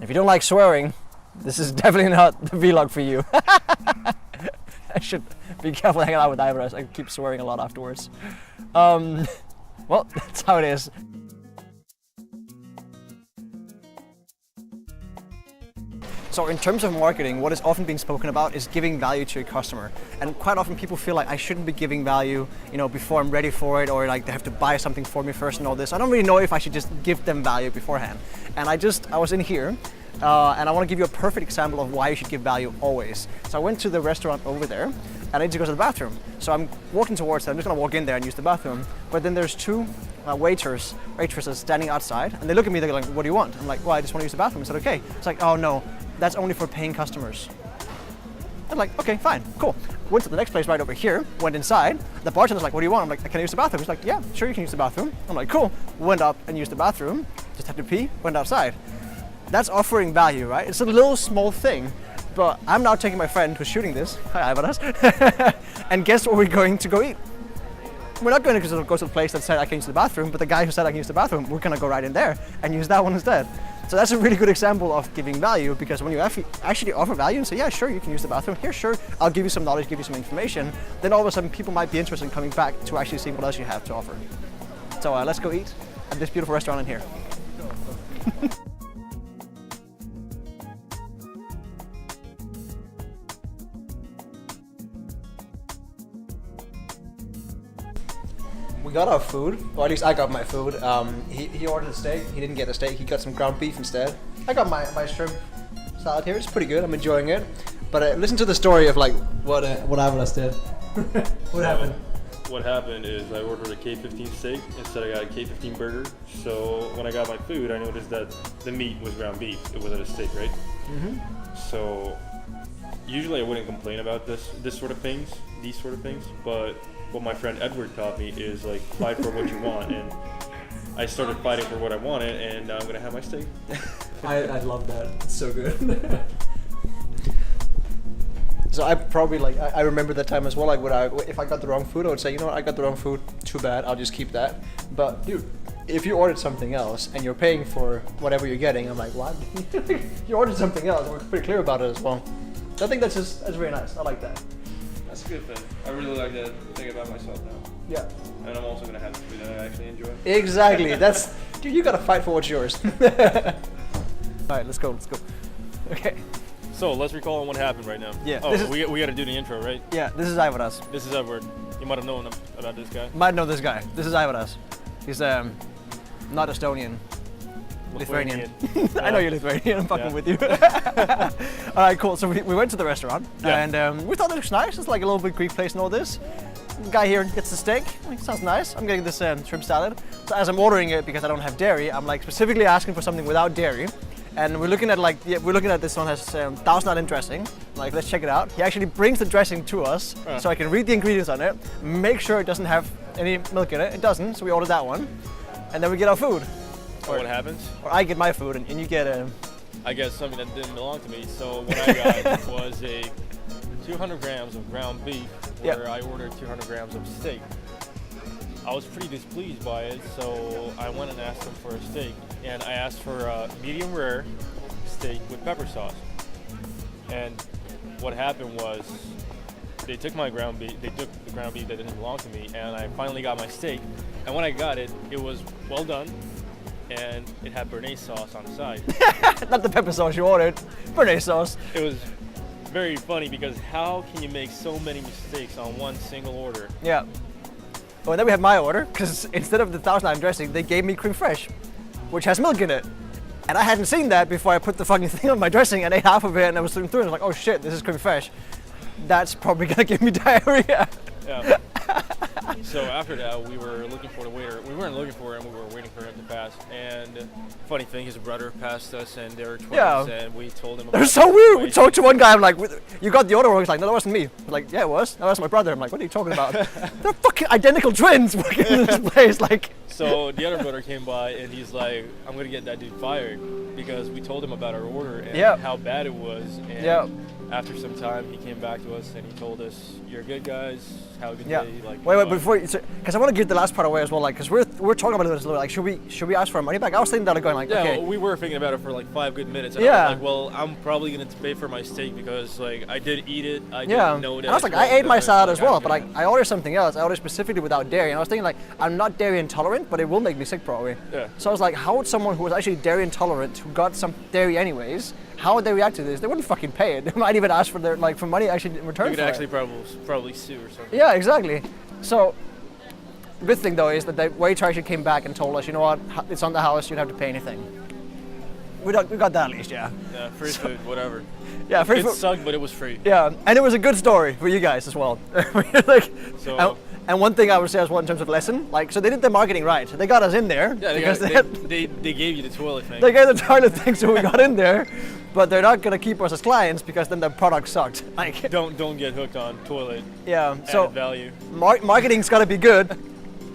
If you don't like swearing, this is definitely not the vlog for you. I should be careful hanging out with Ivoras. I keep swearing a lot afterwards. Well, that's how it is. So in terms of marketing, what is often being spoken about is giving value to your customer. And quite often people feel like I shouldn't be giving value, before I'm ready for it, or like they have to buy something for me first and all this. I don't really know if I should just give them value beforehand. And I was in here, and I want to give you a perfect example of why you should give value always. So I went to the restaurant over there, and I need to go to the bathroom. So I'm walking towards them. I'm just gonna walk in there and use the bathroom. But then there's two waitresses standing outside, and they look at me, they're like, what do you want? I'm like, well, I just want to use the bathroom. I said, okay. It's like, oh no, that's only for paying customers. I'm like, okay, fine, cool. Went to the next place right over here, went inside. The bartender's like, what do you want? I'm like, can I use the bathroom? He's like, yeah, sure, you can use the bathroom. I'm like, cool. Went up and used the bathroom, just had to pee, went outside. That's offering value, right? It's a little small thing, but I'm now taking my friend who's shooting this, hi Ivanas, and guess what we're going to go eat? We're not going to go to the place that said I can use the bathroom, but the guy who said I can use the bathroom, we're going to go right in there and use that one instead. So that's a really good example of giving value, because when you actually offer value and say, yeah, sure, you can use the bathroom, here, sure, I'll give you some knowledge, give you some information, then all of a sudden people might be interested in coming back to actually see what else you have to offer. So let's go eat at this beautiful restaurant in here. We got our food, or at least I got my food. He ordered a steak. He didn't get a steak. He got some ground beef instead. I got my shrimp salad here. It's pretty good. I'm enjoying it. But listen to the story of like what Ivanas did. What happened? What happened is I ordered a K15 steak instead I got a K15 burger. So when I got my food, I noticed that the meat was ground beef. It wasn't a steak, right? Mm-hmm. So usually I wouldn't complain about these sort of things, but what my friend Edward taught me is like fight for what you want, and I started fighting for what I wanted, and now I'm gonna have my steak. I love that. It's so good. So I probably I remember that time as well. Like if I got the wrong food, I would say, you know what, I got the wrong food. Too bad. I'll just keep that. But dude, if you ordered something else and you're paying for whatever you're getting, I'm like, what? You ordered something else. We're pretty clear about it as well. So I think that's very nice. I like that. That's a good thing. I really like that thing about myself now. Yeah. And I'm also gonna have food that I actually enjoy. Exactly. Dude, you gotta fight for what's yours. All right, let's go. Okay. So let's recall on what happened right now. Yeah. Oh, we gotta do the intro, right? Yeah. This is Ivaras. This is Edward. You might have known about this guy. Might know this guy. This is Ivaras. He's not Estonian. Lithuanian. I know you're Lithuanian, I'm fucking with you. All right, cool. So we went to the restaurant, and we thought it looks nice. It's like a little bit Greek place and all this. The guy here gets the steak. Like, sounds nice. I'm getting this shrimp salad. So as I'm ordering it, because I don't have dairy, I'm like specifically asking for something without dairy. And we're looking at this one has Thousand Island dressing. Like, let's check it out. He actually brings the dressing to us, so I can read the ingredients on it, make sure it doesn't have any milk in it. It doesn't, so we order that one, and then we get our food. Or what happens? Or I get my food and you get I get something that didn't belong to me. So what I got was a 200 grams of ground beef, where I ordered 200 grams of steak. I was pretty displeased by it, so I went and asked them for a steak, and I asked for a medium rare steak with pepper sauce. And what happened was they took my ground beef. They took the ground beef that didn't belong to me, and I finally got my steak. And when I got it, it was well done. And it had béarnaise sauce on the side. Not the pepper sauce you ordered, béarnaise sauce. It was very funny because how can you make so many mistakes on one single order? Yeah. Oh, and then we had my order, because instead of the Thousand Island dressing, they gave me creme fraiche, which has milk in it. And I hadn't seen that before I put the fucking thing on my dressing and ate half of it, and I was looking through and I was like, oh shit, this is creme fraiche. That's probably gonna give me diarrhea. Yeah. So after that, we were looking for the waiter. We weren't looking for him, we were waiting for him to pass. And funny thing, his brother passed us, and they were twins, and we told him about They're so weird. We talked to one guy, I'm like, you got the order? He's like, no, that wasn't me. I'm like, yeah, it was. No, that's my brother. I'm like, what are you talking about? They're fucking identical twins working in this place. Like. So the other brother came by, and he's like, I'm going to get that dude fired, because we told him about our order and how bad it was. And after some time, he came back to us and he told us, "You're good guys. Have a good day." Like, wait, before, because I want to give the last part away as well. Like, because we're we're talking about this a little. Like, should we ask for our money back? I was thinking that, going like, Yeah, okay. well, we were thinking about it for like 5 good minutes. And Yeah. I was like, well, I'm probably gonna pay for my steak because like I did eat it. I Yeah, didn't know that. and I was like, I ate my salad as well, but I ordered something else. I ordered specifically without dairy, and I was thinking like, I'm not dairy intolerant, but it will make me sick probably. Yeah. So I was like, how would someone who was actually dairy intolerant, who got some dairy anyways, how would they react to this? They wouldn't fucking pay it. They might even ask for their for money actually in return You could for actually it. probably sue or something. Yeah, exactly. So, good thing though is that the waiter actually came back and told us, you know what, it's on the house, you don't have to pay anything. We got that at least, yeah. Yeah, free food, whatever. Yeah, free It food. sucked, but it was free. Yeah, and it was a good story for you guys as well. Like, So- and one thing I would say as well in terms of lesson, like, so they did the marketing right. They got us in there Yeah, because they gave you the toilet thing. they gave the toilet thing, so we got in there. But they're not gonna keep us as clients because then the product sucked. Like, Don't get hooked on toilet. yeah. Added So value. marketing's gotta be good,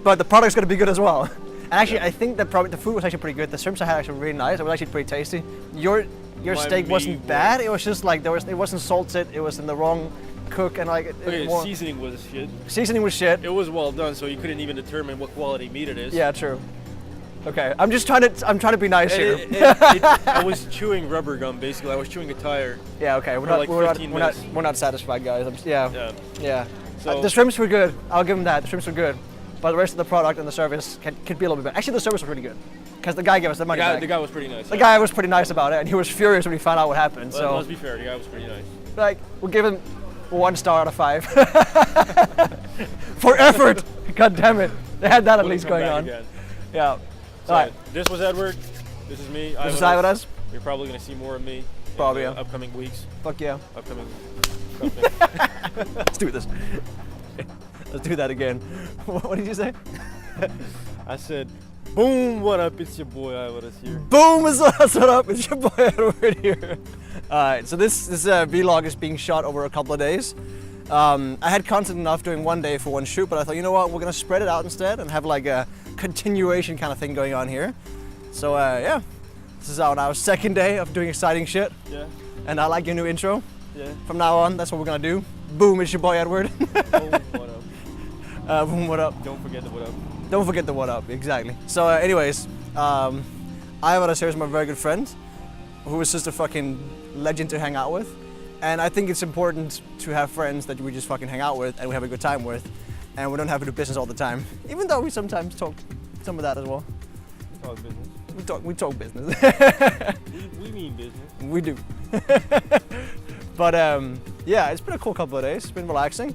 but the product's gotta be good as well. And actually, I think that the food was actually pretty good. The shrimps I had actually really nice. It was actually pretty tasty. Your My steak meat wasn't bad. It was just like it wasn't salted. It was in the wrong cook, and like Okay, seasoning was shit. seasoning was shit. It was well done, so you couldn't even determine what quality meat it is. Yeah, true. Okay, I'm trying to be nice here. I was chewing rubber gum basically. I was chewing a tire. Yeah, okay. We're for not, like we're, not, 15 we're, not, minutes. we're not satisfied, guys. Yeah. Yeah. So The shrimps were good. I'll give them that. The shrimps were good. But the rest of the product and the service could be a little bit better. Actually, the service was really good. Because the guy gave us the money back. the guy was pretty nice. The guy was pretty nice about it, and he was furious when he found out what happened. Well, So, let's be fair, the guy was pretty nice. like, we'll give him 1 star out of 5. For effort! God damn it. They had that at Wouldn't least come going back on. again. Yeah. So, Alright. this was Edward. This is me. This is Ivadas. You're probably gonna see more of me. Probably, in the yeah. upcoming weeks. Fuck yeah. Upcoming. Something. Let's do this. Let's do that again. What did you say? I said, boom, what up? It's your boy Ivadas here. Boom! What's up? It's your boy Edward here. Alright, so this vlog is being shot over a couple of days. I had content enough doing one day for one shoot, but I thought, you know what, we're gonna spread it out instead and have like a continuation kind of thing going on here. So yeah, this is our second day of doing exciting shit. Yeah. And I like your new intro. Yeah. From now on, that's what we're gonna do. Boom! It's your boy Edward. Boom, what up? Boom! What up? Don't forget the what up. Don't forget the what up, exactly. So anyways, Ivadas here is my very good friend, who is just a fucking legend to hang out with. And I think it's important to have friends that we just fucking hang out with and we have a good time with. And we don't have to do business all the time. Even though we sometimes talk some of that as well. Talk business. We talk business. We mean business. We do. But yeah, it's been a cool couple of days. It's been relaxing.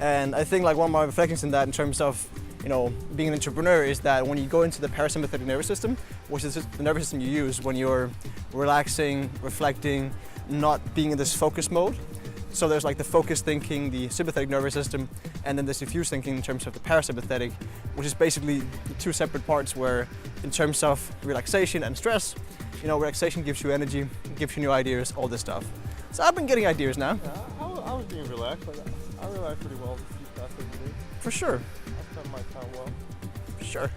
And I think like one of my reflections in that in terms of, you know, being an entrepreneur is that when you go into the parasympathetic nervous system, which is the nervous system you use when you're relaxing, reflecting, not being in this focus mode. So there's like the focused thinking, the sympathetic nervous system, and then this diffuse thinking in terms of the parasympathetic, which is basically the 2 separate parts where in terms of relaxation and stress, you know, relaxation gives you energy, gives you new ideas, all this stuff. So I've been getting ideas now. Yeah, I was being relaxed, but I relaxed pretty well these past few days. For sure, I spent my time well. for sure.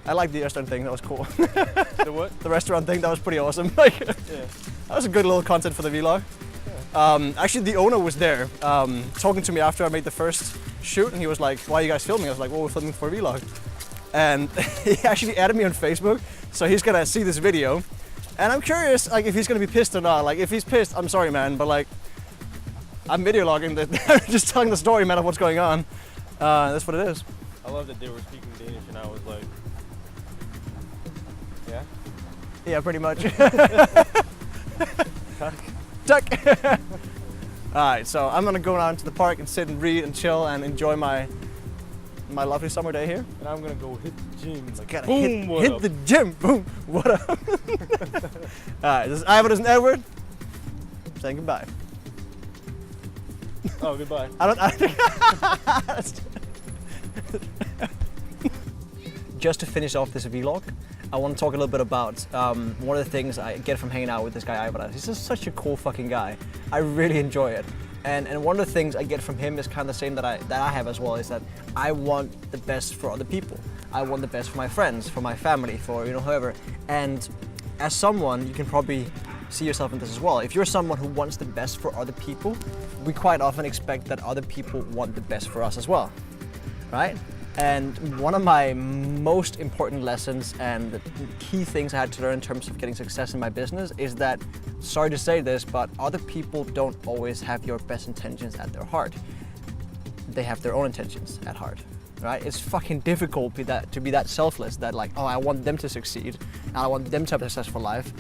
I like the restaurant thing, that was cool. The what? The restaurant thing, that was pretty awesome. Like, Yeah. that was a good little content for the vlog. Actually, the owner was there talking to me after I made the first shoot, and he was like, "Why are you guys filming?" I was like, "Well, we're filming for a vlog." And he actually added me on Facebook, so he's gonna see this video. And I'm curious, like, if he's gonna be pissed or not. Like, if he's pissed, I'm sorry, man, but like, I'm video logging, just telling the story, man, of what's going on. That's what it is. I love that they were speaking Danish, and I was like, yeah. Yeah, pretty much. Tuck. Alright, so I'm gonna go down to the park and sit and read and chill and enjoy my lovely summer day here. And I'm gonna go hit the gym. Like, Gotta boom, what hit up? the gym. Boom. What up? Alright, this is Ivadas and Edward saying goodbye. Oh, goodbye. Just to finish off this vlog, I want to talk a little bit about one of the things I get from hanging out with this guy Ivadas. He's just such a cool fucking guy. I really enjoy it. And one of the things I get from him is kind of the same that I have as well, is that I want the best for other people. I want the best for my friends, for my family, for, you know, whoever. And as someone, you can probably see yourself in this as well. If you're someone who wants the best for other people, we quite often expect that other people want the best for us as well, right? And one of my most important lessons and the key things I had to learn in terms of getting success in my business is that, sorry to say this, but other people don't always have your best intentions at their heart. They have their own intentions at heart, right? It's fucking difficult to be that selfless that like, oh, I want them to succeed and I want them to have a successful life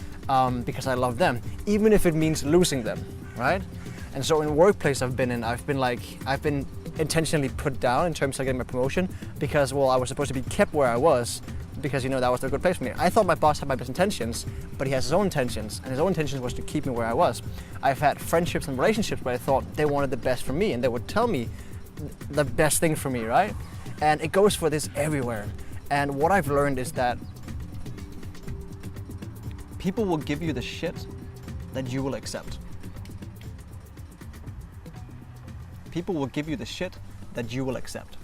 because I love them, even if it means losing them, right? And so in the workplace I've been intentionally put down in terms of getting my promotion because, well, I was supposed to be kept where I was because, that was a good place for me. I thought my boss had my best intentions, but he has his own intentions, and his own intentions was to keep me where I was. I've had friendships and relationships where I thought they wanted the best for me and they would tell me the best thing for me, right? And it goes for this everywhere. And what I've learned is that people will give you the shit that you will accept. People will give you the shit that you will accept.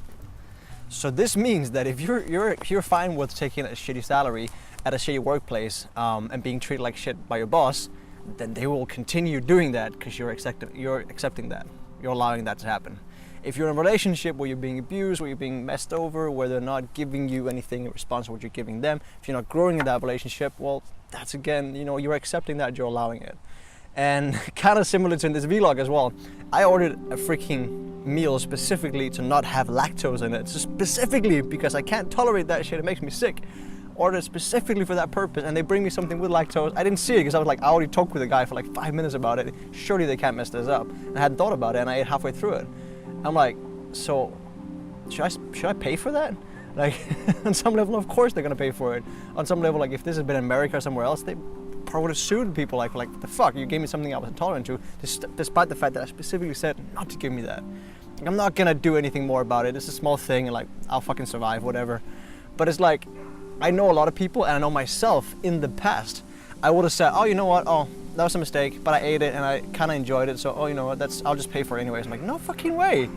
So this means that if you're fine with taking a shitty salary at a shitty workplace and being treated like shit by your boss, then they will continue doing that because you're accepting that. You're allowing that to happen. If you're in a relationship where you're being abused, where you're being messed over, where they're not giving you anything in response to what you're giving them, if you're not growing in that relationship, well, that's again, you're accepting that, you're allowing it. And kind of similar to in this vlog as well, I ordered a freaking meal specifically to not have lactose in it, specifically because I can't tolerate that shit, it makes me sick. Ordered specifically for that purpose, and they bring me something with lactose. I didn't see it because I was like, I already talked with the guy for like 5 minutes about it. Surely they can't mess this up. And I hadn't thought about it, and I ate halfway through it. I'm like, so should I pay for that? Like, on some level, of course they're gonna pay for it. On some level, like if this had been in America or somewhere else, they probably would have sued people like the fuck, you gave me something I was intolerant to, despite the fact that I specifically said not to give me that. Like, I'm not gonna do anything more about it. It's a small thing, and like I'll fucking survive, whatever. But it's like, I know a lot of people, and I know myself in the past, I would have said, oh, you know what, oh, that was a mistake, but I ate it and I kind of enjoyed it, so, oh, you know what, I'll just pay for it anyways. I'm like, no fucking way.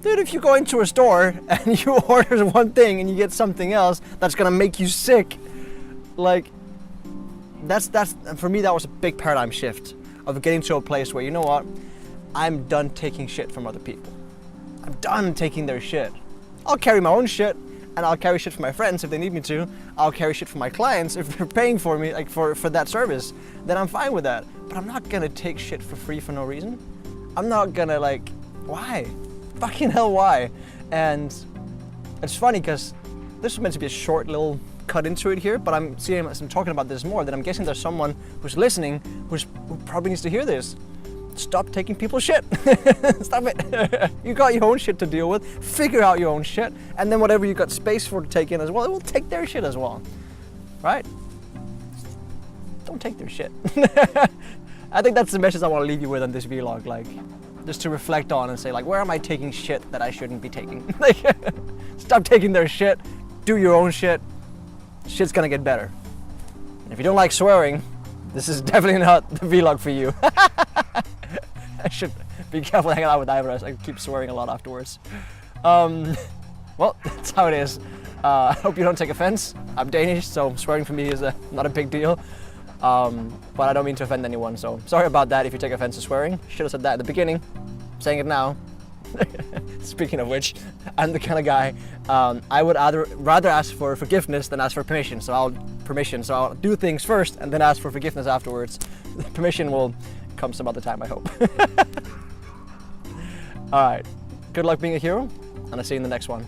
Dude, if you go into a store and you order one thing and you get something else that's gonna make you sick, like, that's for me, that was a big paradigm shift of getting to a place where, you know what, I'm done taking shit from other people. I'm done taking their shit. I'll carry my own shit, and I'll carry shit for my friends if they need me to. I'll carry shit for my clients if they're paying for me, like for that service. Then I'm fine with that. But I'm not gonna take shit for free for no reason. I'm not gonna, like, why? Fucking hell, why? And it's funny because this was meant to be a short little cut into it here, but I'm seeing as I'm talking about this more, that I'm guessing there's someone who's listening who probably needs to hear this. Stop taking people's shit. Stop it. You got your own shit to deal with. Figure out your own shit, and then whatever you got space for to take in as well, it will take their shit as well, right? Don't take their shit. I think that's the message I want to leave you with on this vlog, like, just to reflect on and say, like, where am I taking shit that I shouldn't be taking? Like, stop taking their shit. Do your own shit. Shit's gonna get better. And if you don't like swearing, this is definitely not the vlog for you. I should be careful hanging out with Ivor. I keep swearing a lot afterwards. Well, that's how it is. I hope you don't take offense. I'm Danish, so swearing for me is not a big deal. But I don't mean to offend anyone, so sorry about that if you take offense to swearing. Should have said that at the beginning. I'm saying it now. Speaking of which, I'm the kind of guy, I would rather ask for forgiveness than ask for permission. So I'll do things first and then ask for forgiveness afterwards. The permission will come some other time, I hope. All right, good luck being a hero, and I'll see you in the next one.